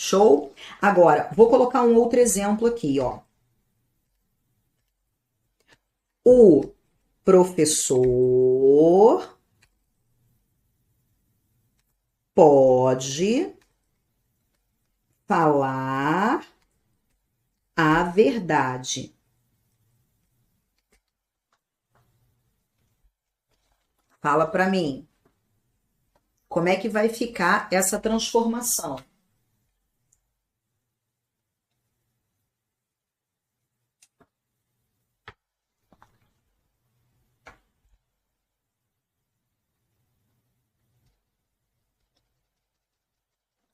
Show? Agora, vou colocar um outro exemplo aqui, ó. O professor pode falar a verdade. Fala para mim. Como é que vai ficar essa transformação?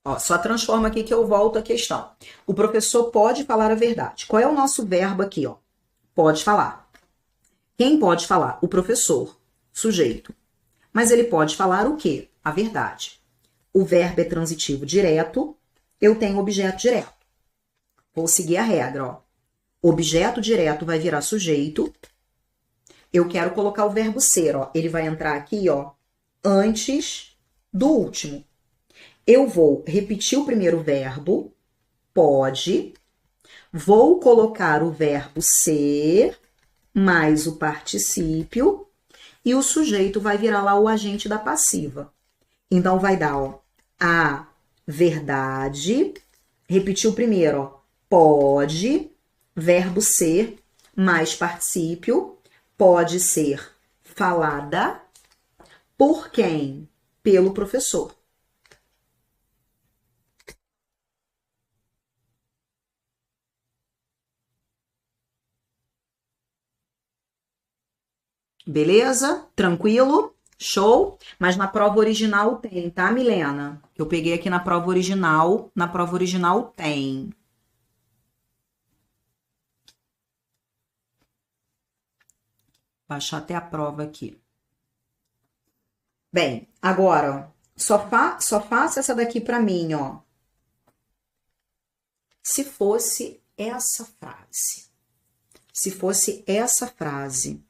Ó, só transforma aqui que eu volto à questão. O professor pode falar a verdade. Qual é o nosso verbo aqui, ó? Pode falar. Quem pode falar? O professor, sujeito. Mas ele pode falar o quê? A verdade. O verbo é transitivo direto, eu tenho objeto direto. Vou seguir a regra, ó. Objeto direto vai virar sujeito. Eu quero colocar o verbo ser, ó. Ele vai entrar aqui, ó, antes do último. Eu vou repetir o primeiro verbo, pode. Vou colocar o verbo ser mais o particípio e o sujeito vai virar lá o agente da passiva. Então vai dar, ó, a verdade. Repetir o primeiro, ó. Pode, verbo ser mais particípio, pode ser falada por quem? Pelo professor. Beleza? Tranquilo? Show? Mas na prova original tem, tá, Milena? Eu peguei aqui na prova original tem. Baixar até a prova aqui. Bem, agora, só faça essa daqui para mim, ó. Se fosse essa frase. Se fosse essa frase.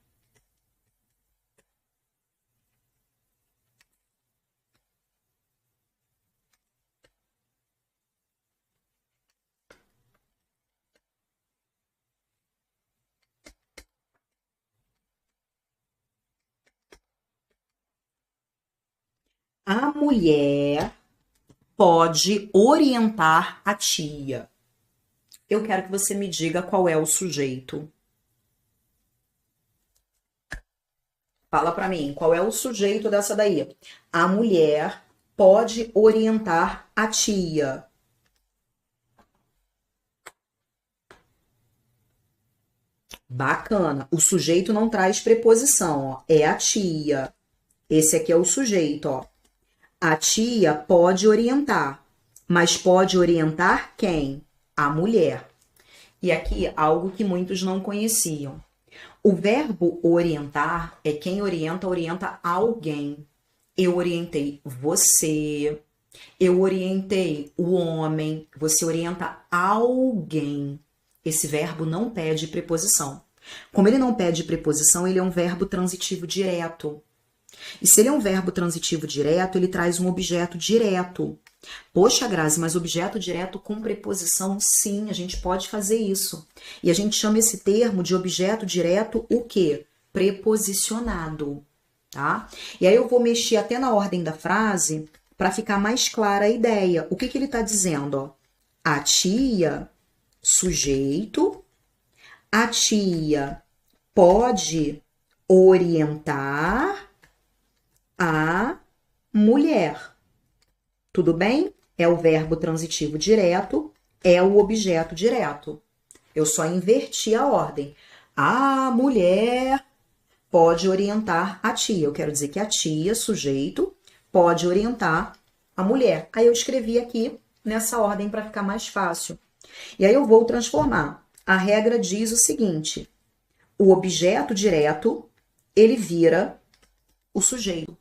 A mulher pode orientar a tia. Eu quero que você me diga qual é o sujeito. Fala para mim, qual é o sujeito dessa daí? A mulher pode orientar a tia. Bacana. O sujeito não traz preposição, ó. É a tia. Esse aqui é o sujeito, ó. A tia pode orientar, mas pode orientar quem? A mulher. E aqui algo que muitos não conheciam. O verbo orientar é quem orienta, orienta alguém. Eu orientei você, eu orientei o homem, você orienta alguém. Esse verbo não pede preposição. Como ele não pede preposição, ele é um verbo transitivo direto. E se ele é um verbo transitivo direto, ele traz um objeto direto. Poxa, Grazi, mas objeto direto com preposição, sim, a gente pode fazer isso. E a gente chama esse termo de objeto direto o quê? Preposicionado, tá? E aí eu vou mexer até na ordem da frase para ficar mais clara a ideia. O que que ele está dizendo? Ó? A tia, sujeito, a tia pode orientar a mulher. Tudo bem? É o verbo transitivo direto, é o objeto direto. Eu só inverti a ordem. A mulher pode orientar a tia. Eu quero dizer que a tia, sujeito, pode orientar a mulher. Aí eu escrevi aqui nessa ordem para ficar mais fácil. E aí eu vou transformar. A regra diz o seguinte: o objeto direto, ele vira o sujeito.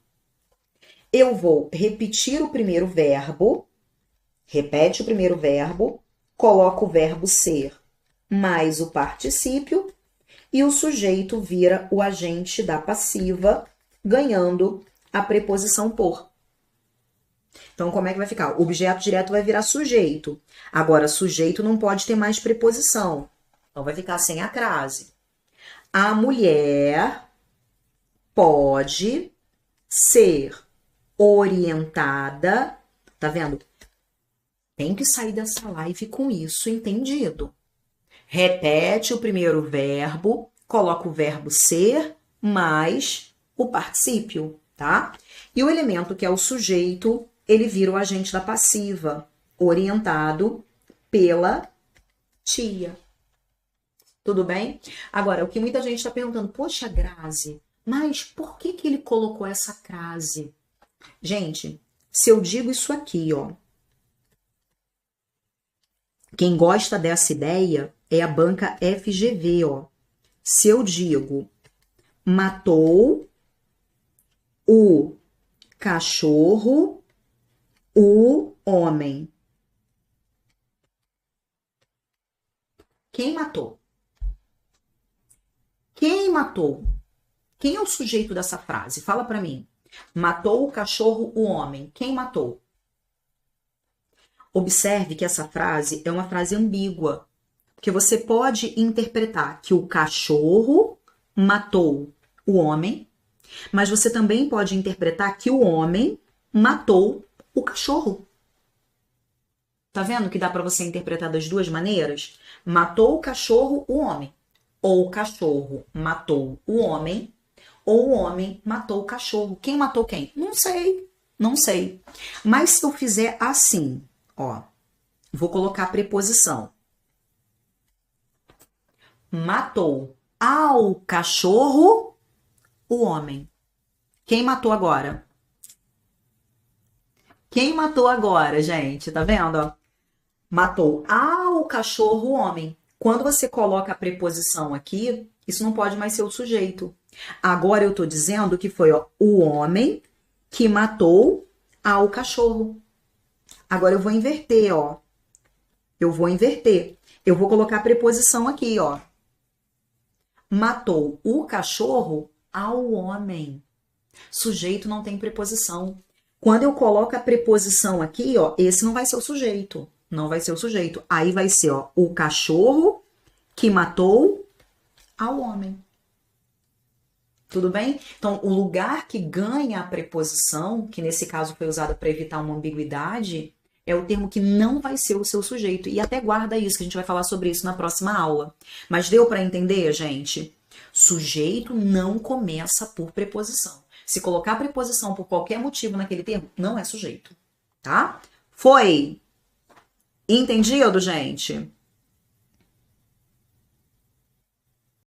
Eu vou repetir o primeiro verbo, repete o primeiro verbo, coloca o verbo ser mais o particípio e o sujeito vira o agente da passiva, ganhando a preposição por. Então, como é que vai ficar? O objeto direto vai virar sujeito. Agora, sujeito não pode ter mais preposição. Então, vai ficar sem a crase. A mulher pode ser orientada. Tá vendo? Tem que sair dessa live com isso entendido. Repete o primeiro verbo, coloca o verbo ser mais o particípio, tá? E o elemento que é o sujeito, ele vira o agente da passiva, orientado pela tia. Tudo bem? Agora, o que muita gente está perguntando, poxa, Grazi, mas por que que ele colocou essa crase? Gente, se eu digo isso aqui, ó, quem gosta dessa ideia é a banca FGV, ó. Se eu digo, matou o cachorro, o homem. Quem matou? Quem matou? Quem é o sujeito dessa frase? Fala pra mim. Matou o cachorro, o homem. Quem matou? Observe que essa frase é uma frase ambígua, porque você pode interpretar que o cachorro matou o homem, mas você também pode interpretar que o homem matou o cachorro. Tá vendo que dá para você interpretar das duas maneiras? Matou o cachorro, o homem. Ou o cachorro matou o homem, ou o homem matou o cachorro. Quem matou quem? Não sei, não sei. Mas se eu fizer assim, ó, vou colocar a preposição. Matou ao cachorro o homem. Quem matou agora? Quem matou agora, gente? Tá vendo? Ó? Matou ao cachorro o homem. Quando você coloca a preposição aqui, isso não pode mais ser o sujeito. Agora eu tô dizendo que foi ó, o homem que matou ao cachorro. Agora eu vou inverter, ó. Eu vou inverter. Eu vou colocar a preposição aqui, ó. Matou o cachorro ao homem. Sujeito não tem preposição. Quando eu coloco a preposição aqui, ó, esse não vai ser o sujeito. Não vai ser o sujeito. Aí vai ser, ó, o cachorro que matou ao homem. Tudo bem? Então, o lugar que ganha a preposição, que nesse caso foi usada para evitar uma ambiguidade, é o termo que não vai ser o seu sujeito. E até guarda isso, que a gente vai falar sobre isso na próxima aula. Mas deu para entender, gente? Sujeito não começa por preposição. Se colocar preposição por qualquer motivo naquele termo, não é sujeito, tá? Foi entendido, gente?